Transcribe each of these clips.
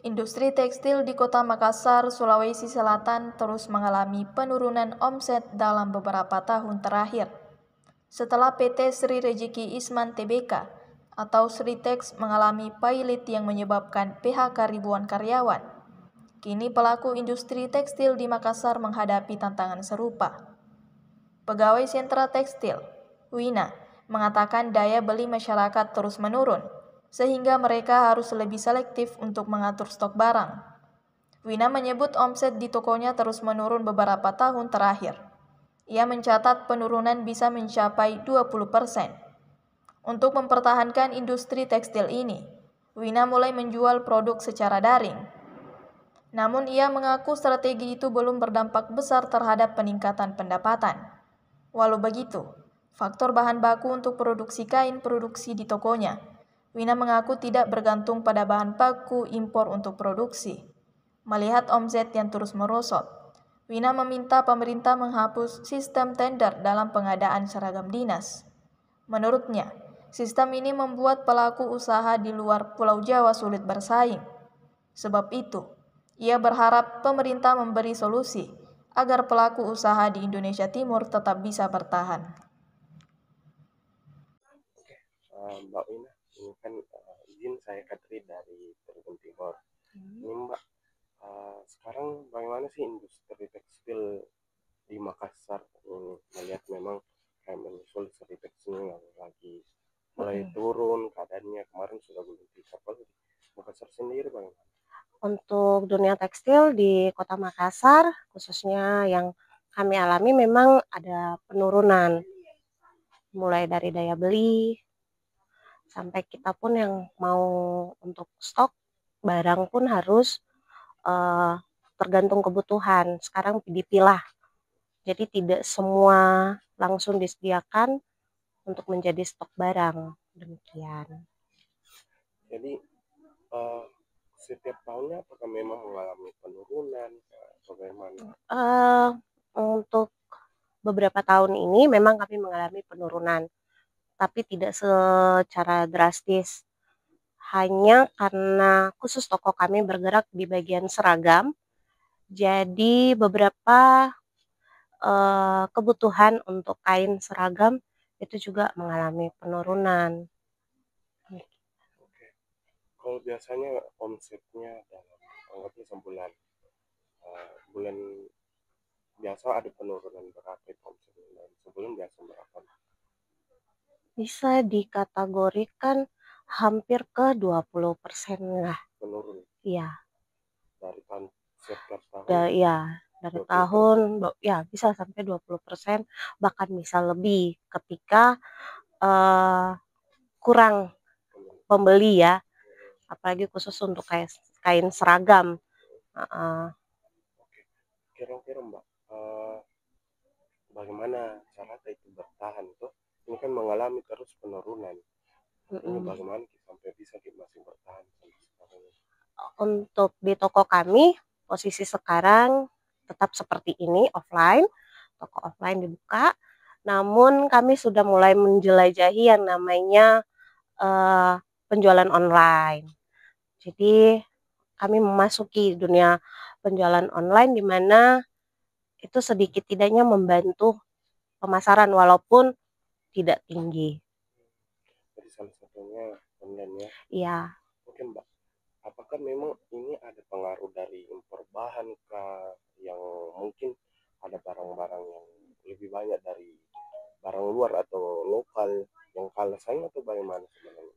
Industri tekstil di Kota Makassar, Sulawesi Selatan terus mengalami penurunan omset dalam beberapa tahun terakhir. Setelah PT Sri Rejeki Isman Tbk atau Sritex mengalami pilot yang menyebabkan PHK ribuan karyawan, kini pelaku industri tekstil di Makassar menghadapi tantangan serupa. Pegawai Sentra Tekstil, Wina, mengatakan daya beli masyarakat terus menurun, sehingga mereka harus lebih selektif untuk mengatur stok barang. Wina menyebut omset di tokonya terus menurun beberapa tahun terakhir. Ia mencatat penurunan bisa mencapai 20%. Untuk mempertahankan industri tekstil ini, Wina mulai menjual produk secara daring. Namun ia mengaku strategi itu belum berdampak besar terhadap peningkatan pendapatan. Walau begitu, faktor bahan baku untuk produksi kain produksi di tokonya, Wina mengaku tidak bergantung pada bahan baku impor untuk produksi. Melihat omset yang terus merosot, Wina meminta pemerintah menghapus sistem tender dalam pengadaan seragam dinas. Menurutnya, sistem ini membuat pelaku usaha di luar Pulau Jawa sulit bersaing. Sebab itu, ia berharap pemerintah memberi solusi agar pelaku usaha di Indonesia Timur tetap bisa bertahan. Mbak Wina, ini kan izin saya Katri dari Cirebon Timur. Ini Mbak, sekarang bagaimana sih industri tekstil di Makassar ini? Melihat memang kayak menyusul Sritex ini yang lagi mulai turun keadaannya, kemarin sudah belum bisa. Kalau di Makassar sendiri bagaimana? Untuk dunia tekstil di Kota Makassar, khususnya yang kami alami memang ada penurunan. Mulai dari daya beli, sampai kita pun yang mau untuk stok barang pun harus tergantung kebutuhan. Sekarang dipilah, jadi tidak semua langsung disediakan untuk menjadi stok barang. Demikian. Jadi setiap tahunnya apakah memang mengalami penurunan atau bagaimana? Untuk beberapa tahun ini memang kami mengalami penurunan, tapi tidak secara drastis. Hanya karena khusus toko kami bergerak di bagian seragam, jadi beberapa kebutuhan untuk kain seragam itu juga mengalami penurunan. Oke. Kalau biasanya omsetnya dalam anggapnya sebulan, bulan biasa ada penurunan berapa itu omsetnya dan sebulan biasa berapa? Bisa dikategorikan hampir ke 20% lah. Menurun Iya. dari tahun setiap tahun. Dari 20%. tahun ya bisa sampai 20%, bahkan bisa lebih ketika kurang pembeli ya, apalagi khusus untuk kain seragam. Oke. Kira-kira Mbak, bagaimana cara itu bertahan tuh? Ini kan mengalami terus penurunan. Ini bagaimana sampai bisa masih bertahan sampai sekarang? Untuk di toko kami, posisi sekarang tetap seperti ini, offline. Toko offline dibuka, namun kami sudah mulai menjelajahi yang namanya penjualan online. Jadi kami memasuki dunia penjualan online di mana itu sedikit tidaknya membantu pemasaran walaupun tidak tinggi. Jadi salah satunya online ya? Iya. Oke Mbak, apakah memang ini ada pengaruh dari impor bahan yang mungkin ada barang-barang yang lebih banyak dari barang luar atau lokal yang kalah saing atau bagaimana sebenarnya?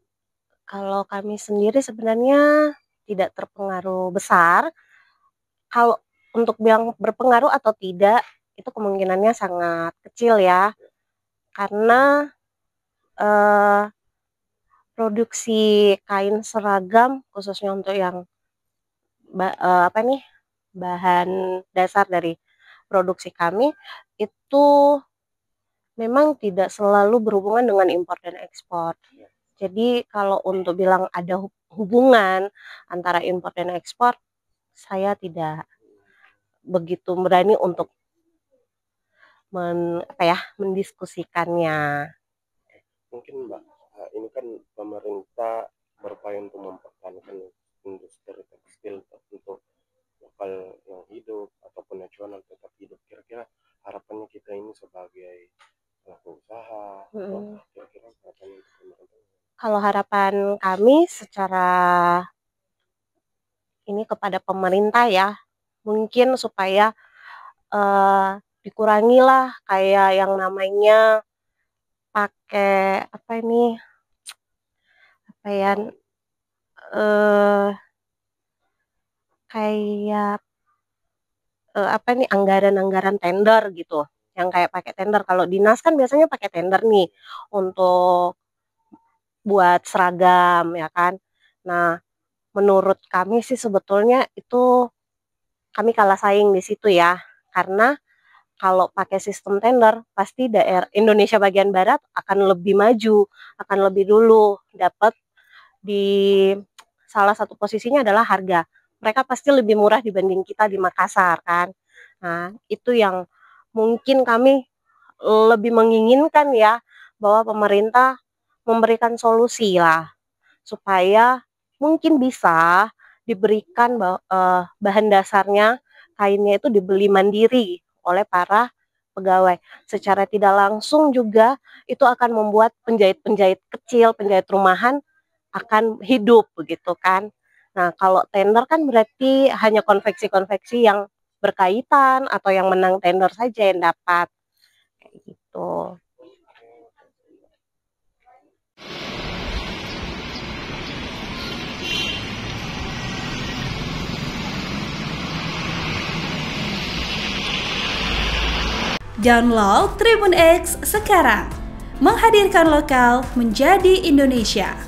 Kalau kami sendiri sebenarnya tidak terpengaruh besar. Kalau untuk bilang berpengaruh atau tidak, itu kemungkinannya sangat kecil ya. Karena produksi kain seragam khususnya untuk yang bahan dasar dari produksi kami itu memang tidak selalu berhubungan dengan impor dan ekspor. Jadi kalau untuk bilang ada hubungan antara impor dan ekspor, saya tidak begitu berani untuk mendiskusikannya. Mungkin Mbak, ini kan pemerintah berupaya untuk mempertahankan industri tekstil Kalau harapan kami secara ini kepada pemerintah ya, mungkin supaya dikurangilah kayak yang namanya pakai apa ya kayak anggaran-anggaran tender gitu, yang kayak pakai tender. Kalau dinas kan biasanya pakai tender nih untuk buat seragam ya kan. Nah, menurut kami sih sebetulnya itu kami kalah saing di situ ya, karena kalau pakai sistem tender pasti daerah Indonesia bagian barat akan lebih maju, akan lebih dulu dapat. Di salah satu posisinya adalah harga. Mereka pasti lebih murah dibanding kita di Makassar kan. Nah, itu yang mungkin kami lebih menginginkan ya, bahwa pemerintah memberikan solusi lah supaya mungkin bisa diberikan bahan dasarnya, kainnya itu dibeli mandiri oleh para pegawai. Secara tidak langsung juga itu akan membuat penjahit-penjahit kecil, penjahit rumahan akan hidup begitu kan. Nah, kalau tender kan berarti hanya konveksi-konveksi yang berkaitan atau yang menang tender saja yang dapat. Kayak gitu. Download Tribun X sekarang. Menghadirkan lokal menjadi Indonesia.